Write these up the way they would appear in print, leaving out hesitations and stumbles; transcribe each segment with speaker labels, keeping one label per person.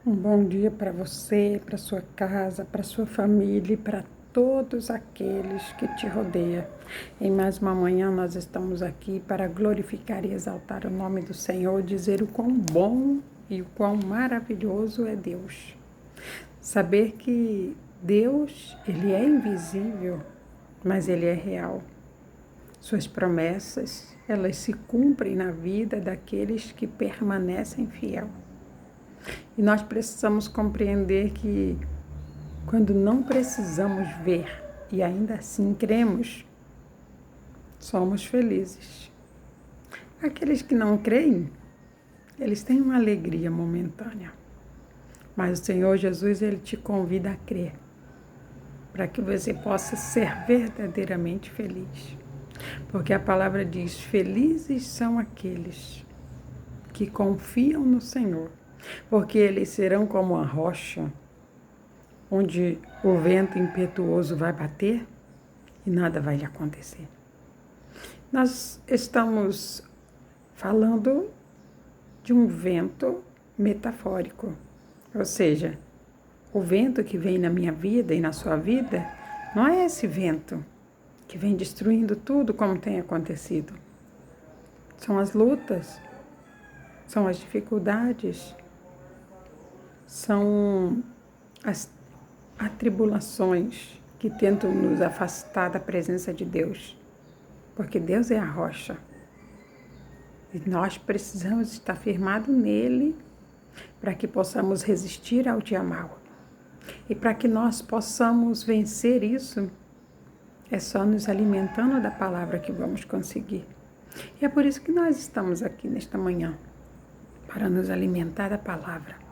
Speaker 1: Um bom dia para você, para sua casa, para sua família e para todos aqueles que te rodeiam. Em mais uma manhã nós estamos aqui para glorificar e exaltar o nome do Senhor, dizer o quão bom e o quão maravilhoso é Deus. Saber que Deus, Ele é invisível, mas Ele é real. Suas promessas, elas se cumprem na vida daqueles que permanecem fiel. E nós precisamos compreender que quando não precisamos ver e ainda assim cremos, somos felizes. Aqueles que não creem, eles têm uma alegria momentânea. Mas o Senhor Jesus, Ele te convida a crer, para que você possa ser verdadeiramente feliz. Porque a palavra diz, felizes são aqueles que confiam no Senhor, porque eles serão como a rocha, onde o vento impetuoso vai bater e nada vai lhe acontecer. Nós estamos falando de um vento metafórico, ou seja, o vento que vem na minha vida e na sua vida não é esse vento que vem destruindo tudo como tem acontecido. São as lutas, são as dificuldades, são as atribulações que tentam nos afastar da presença de Deus, porque Deus é a rocha e nós precisamos estar firmados nele para que possamos resistir ao dia mau. E para que nós possamos vencer isso, é só nos alimentando da palavra que vamos conseguir. E é por isso que nós estamos aqui nesta manhã, para nos alimentar da palavra,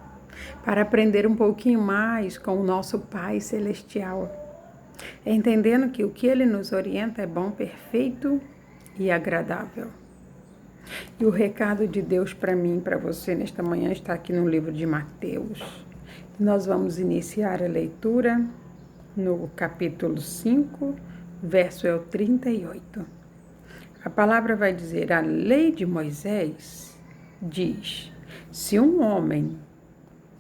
Speaker 1: para aprender um pouquinho mais com o nosso Pai Celestial, entendendo que o que Ele nos orienta é bom, perfeito e agradável. E o recado de Deus para mim e para você nesta manhã está aqui no livro de Mateus. Nós vamos iniciar a leitura no capítulo 5, verso 38. A palavra vai dizer, a lei de Moisés diz, se um homem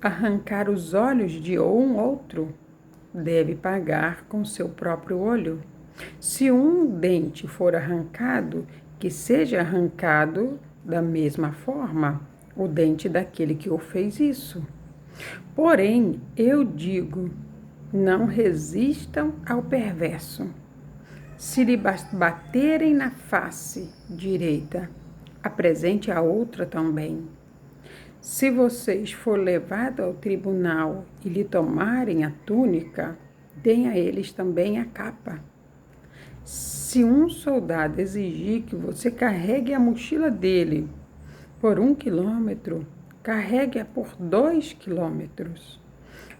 Speaker 1: arrancar os olhos de um outro, deve pagar com seu próprio olho. Se um dente for arrancado, que seja arrancado da mesma forma o dente daquele que o fez isso. Porém, eu digo, não resistam ao perverso. Se lhe baterem na face direita, apresente a outra também. Se vocês for levado ao tribunal e lhe tomarem a túnica, deem a eles também a capa. Se um soldado exigir que você carregue a mochila dele por 1 quilômetro, carregue-a por 2 quilômetros.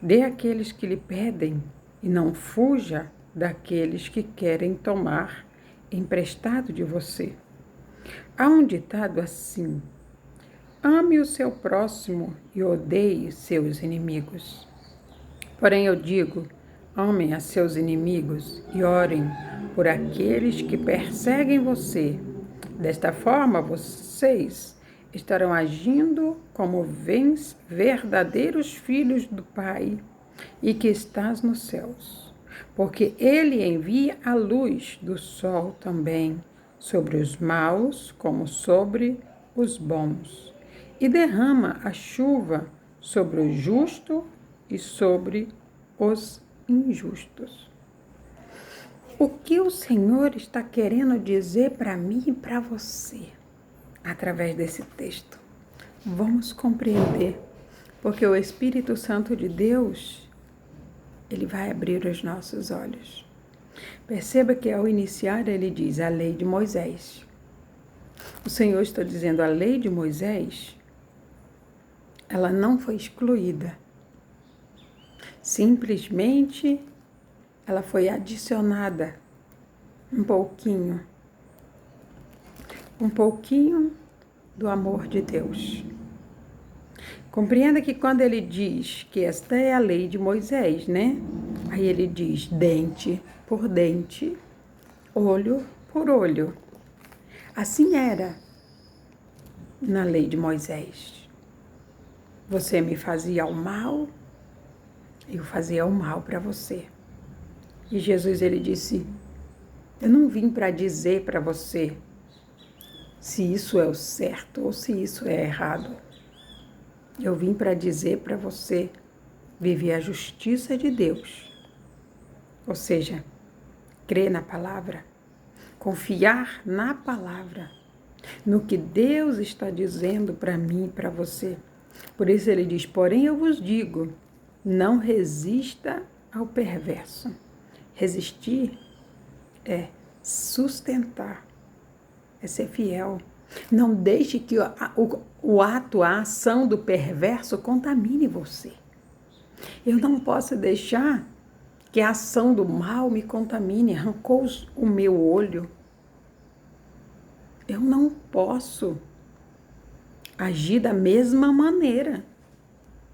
Speaker 1: Dê àqueles que lhe pedem e não fuja daqueles que querem tomar emprestado de você. Há um ditado assim, ame o seu próximo e odeie seus inimigos. Porém eu digo, amem a seus inimigos e orem por aqueles que perseguem você. Desta forma, vocês estarão agindo como verdadeiros filhos do Pai e que estás nos céus. Porque Ele envia a luz do sol também sobre os maus como sobre os bons, e derrama a chuva sobre o justo e sobre os injustos. O que o Senhor está querendo dizer para mim e para você através desse texto? Vamos compreender, porque o Espírito Santo de Deus, ele vai abrir os nossos olhos. Perceba que ao iniciar ele diz a lei de Moisés. O Senhor está dizendo a lei de Moisés, ela não foi excluída. Simplesmente ela foi adicionada um pouquinho do amor de Deus. Compreenda que quando ele diz que esta é a lei de Moisés, né? Aí ele diz dente por dente, olho por olho. Assim era na lei de Moisés. Você me fazia o mal, eu fazia o mal para você. E Jesus, ele disse, eu não vim para dizer para você se isso é o certo ou se isso é errado. Eu vim para dizer para você viver a justiça de Deus. Ou seja, crer na palavra, confiar na palavra, no que Deus está dizendo para mim e para você. Por isso ele diz, porém eu vos digo, não resista ao perverso. Resistir é sustentar, é ser fiel. Não deixe que o ato, a ação do perverso contamine você. Eu não posso deixar que a ação do mal me contamine, arrancou o meu olho. Eu não posso agir da mesma maneira.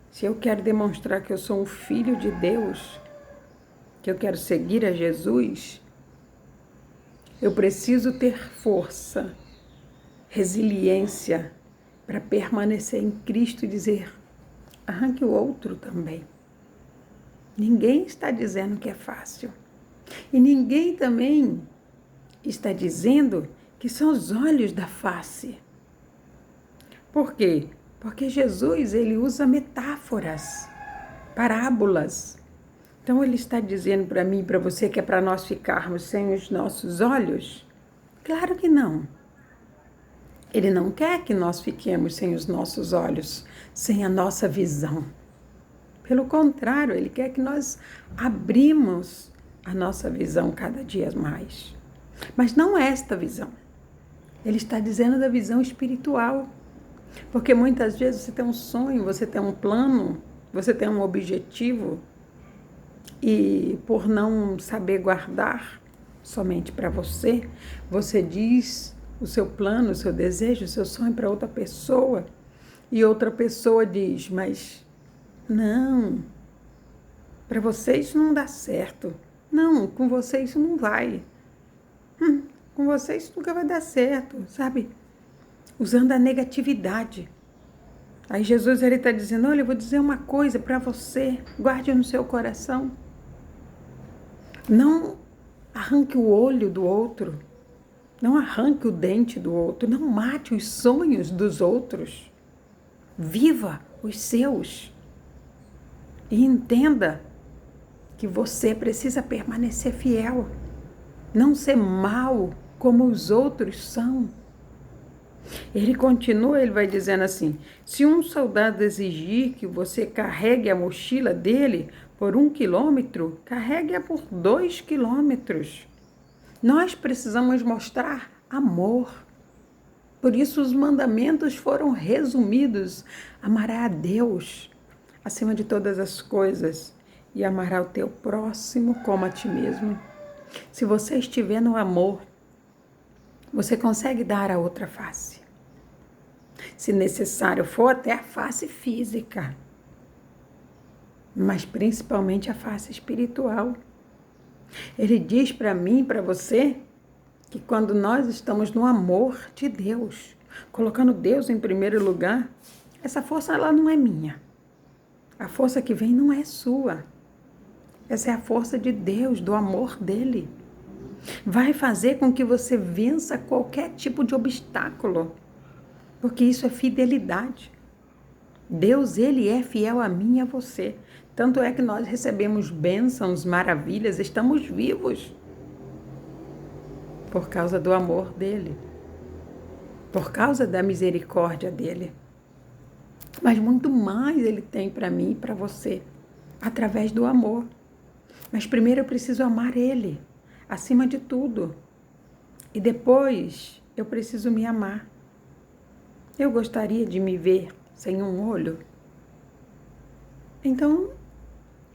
Speaker 1: Se eu quero demonstrar que eu sou um filho de Deus, que eu quero seguir a Jesus, eu preciso ter força, resiliência para permanecer em Cristo e dizer, arranque o outro também. Ninguém está dizendo que é fácil. E ninguém também está dizendo que são os olhos da face. Por quê? Porque Jesus, ele usa metáforas, parábolas. Então, ele está dizendo para mim e para você que é para nós ficarmos sem os nossos olhos? Claro que não. Ele não quer que nós fiquemos sem os nossos olhos, sem a nossa visão. Pelo contrário, ele quer que nós abrimos a nossa visão cada dia mais. Mas não esta visão. Ele está dizendo da visão espiritual. Porque muitas vezes você tem um sonho, você tem um plano, você tem um objetivo, e por não saber guardar somente para você, você diz o seu plano, o seu desejo, o seu sonho para outra pessoa, e outra pessoa diz, mas não, para você isso não dá certo. Não, com você isso não vai. Com você isso nunca vai dar certo, sabe? Usando a negatividade. Aí Jesus está dizendo, olha, eu vou dizer uma coisa para você, guarde no seu coração. Não arranque o olho do outro, não arranque o dente do outro, não mate os sonhos dos outros. Viva os seus. E entenda que você precisa permanecer fiel, não ser mal como os outros são. Ele continua, ele vai dizendo assim, se um soldado exigir que você carregue a mochila dele por 1 quilômetro, carregue-a por 2 quilômetros. Nós precisamos mostrar amor. Por isso os mandamentos foram resumidos. Amará a Deus acima de todas as coisas e amará o teu próximo como a ti mesmo. Se você estiver no amor, você consegue dar a outra face. Se necessário for, até a face física. Mas principalmente a face espiritual. Ele diz para mim e para você que quando nós estamos no amor de Deus, colocando Deus em primeiro lugar, essa força ela não é minha. A força que vem não é sua. Essa é a força de Deus, do amor dele. Vai fazer com que você vença qualquer tipo de obstáculo, porque isso é fidelidade. Deus, ele é fiel a mim e a você. Tanto é que nós recebemos bênçãos, maravilhas, estamos vivos por causa do amor dele, por causa da misericórdia dele. Mas muito mais ele tem para mim e para você, através do amor. Mas primeiro eu preciso amar ele, acima de tudo. E depois eu preciso me amar. Eu gostaria de me ver sem um olho. Então,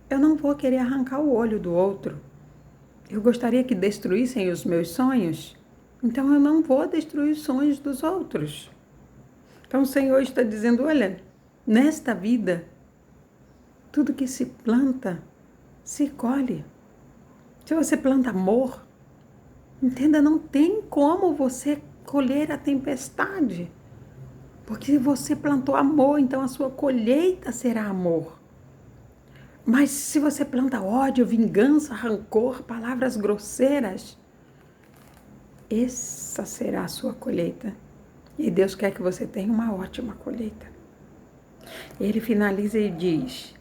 Speaker 1: eu não vou querer arrancar o olho do outro. Eu gostaria que destruíssem os meus sonhos. Então, eu não vou destruir os sonhos dos outros. Então, o Senhor está dizendo, olha, nesta vida, tudo que se planta, se colhe. Se você planta amor, entenda, não tem como você colher a tempestade. Porque se você plantou amor, então a sua colheita será amor. Mas se você planta ódio, vingança, rancor, palavras grosseiras, essa será a sua colheita. E Deus quer que você tenha uma ótima colheita. Ele finaliza e diz: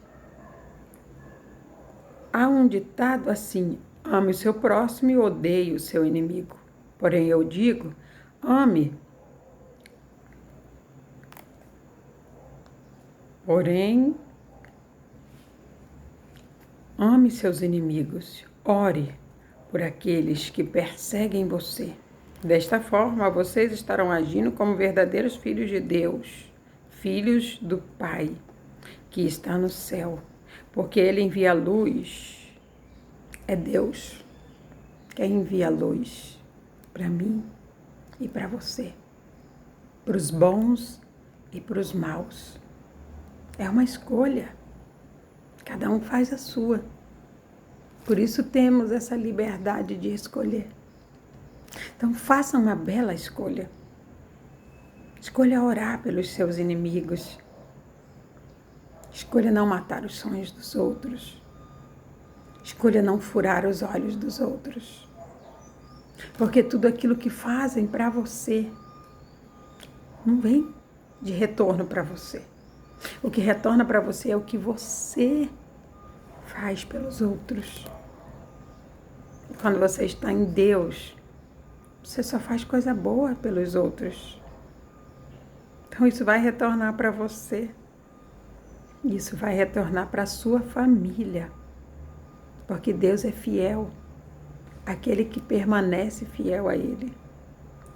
Speaker 1: há um ditado assim: ame o seu próximo e odeie o seu inimigo. Porém, eu digo: ame. Ame seus inimigos. Ore por aqueles que perseguem você. Desta forma, vocês estarão agindo como verdadeiros filhos de Deus, filhos do Pai, que está no céu, porque Ele envia luz. É Deus quem envia luz para mim e para você, para os bons e para os maus. É uma escolha, cada um faz a sua. Por isso temos essa liberdade de escolher. Então faça uma bela escolha. Escolha orar pelos seus inimigos. Escolha não matar os sonhos dos outros. Escolha não furar os olhos dos outros. Porque tudo aquilo que fazem para você não vem de retorno para você. O que retorna para você é o que você faz pelos outros. E quando você está em Deus, você só faz coisa boa pelos outros. Então isso vai retornar para você. Isso vai retornar para a sua família. Porque Deus é fiel. Aquele que permanece fiel a Ele.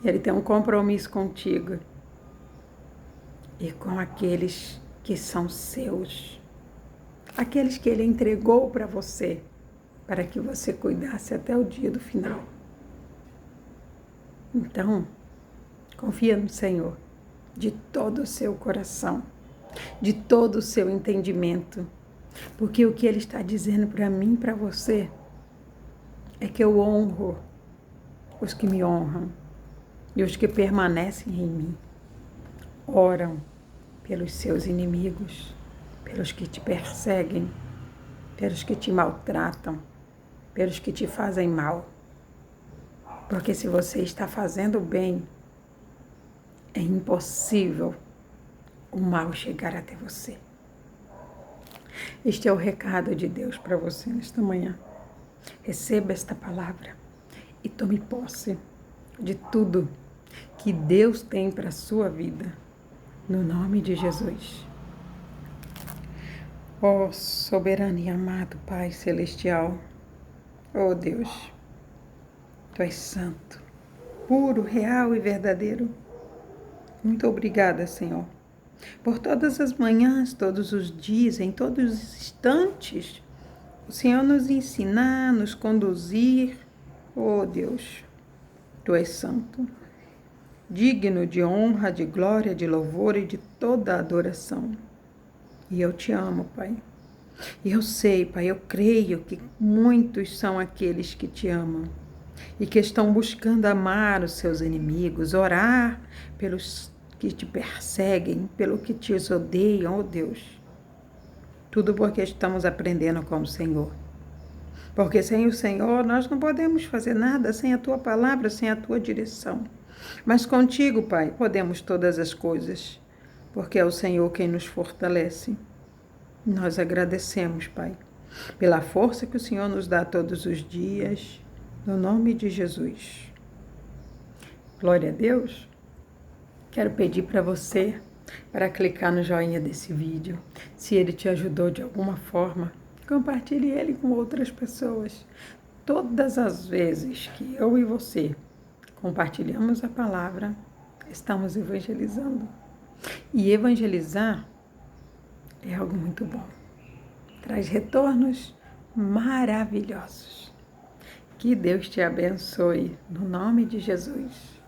Speaker 1: Ele tem um compromisso contigo. E com aqueles que são seus. Aqueles que Ele entregou para você. Para que você cuidasse até o dia do final. Então, confia no Senhor. De todo o seu coração. De todo o seu entendimento. Porque o que Ele está dizendo para mim e para você é que eu honro os que me honram e os que permanecem em mim. Oram pelos seus inimigos, pelos que te perseguem, pelos que te maltratam, pelos que te fazem mal. Porque se você está fazendo bem, é impossível o mal chegar até você. Este é o recado de Deus para você nesta manhã. Receba esta palavra e tome posse de tudo que Deus tem para a sua vida, no nome de Jesus. Ó soberano e amado Pai Celestial, ó Deus, Tu és santo, puro, real e verdadeiro. Muito obrigada, Senhor, por todas as manhãs, todos os dias, em todos os instantes, o Senhor nos ensinar, nos conduzir. Oh Deus, Tu és santo, digno de honra, de glória, de louvor e de toda adoração. E eu te amo, Pai. E eu sei, Pai, eu creio que muitos são aqueles que te amam e que estão buscando amar os seus inimigos, orar pelos que te perseguem, pelo que te odeiam, oh Deus. Tudo porque estamos aprendendo com o Senhor. Porque sem o Senhor nós não podemos fazer nada, sem a Tua palavra, sem a Tua direção. Mas contigo, Pai, podemos todas as coisas, porque é o Senhor quem nos fortalece. Nós agradecemos, Pai, pela força que o Senhor nos dá todos os dias, no nome de Jesus. Glória a Deus. Quero pedir para você para clicar no joinha desse vídeo. Se ele te ajudou de alguma forma, compartilhe ele com outras pessoas. Todas as vezes que eu e você compartilhamos a palavra, estamos evangelizando. E evangelizar é algo muito bom. Traz retornos maravilhosos. Que Deus te abençoe, no nome de Jesus.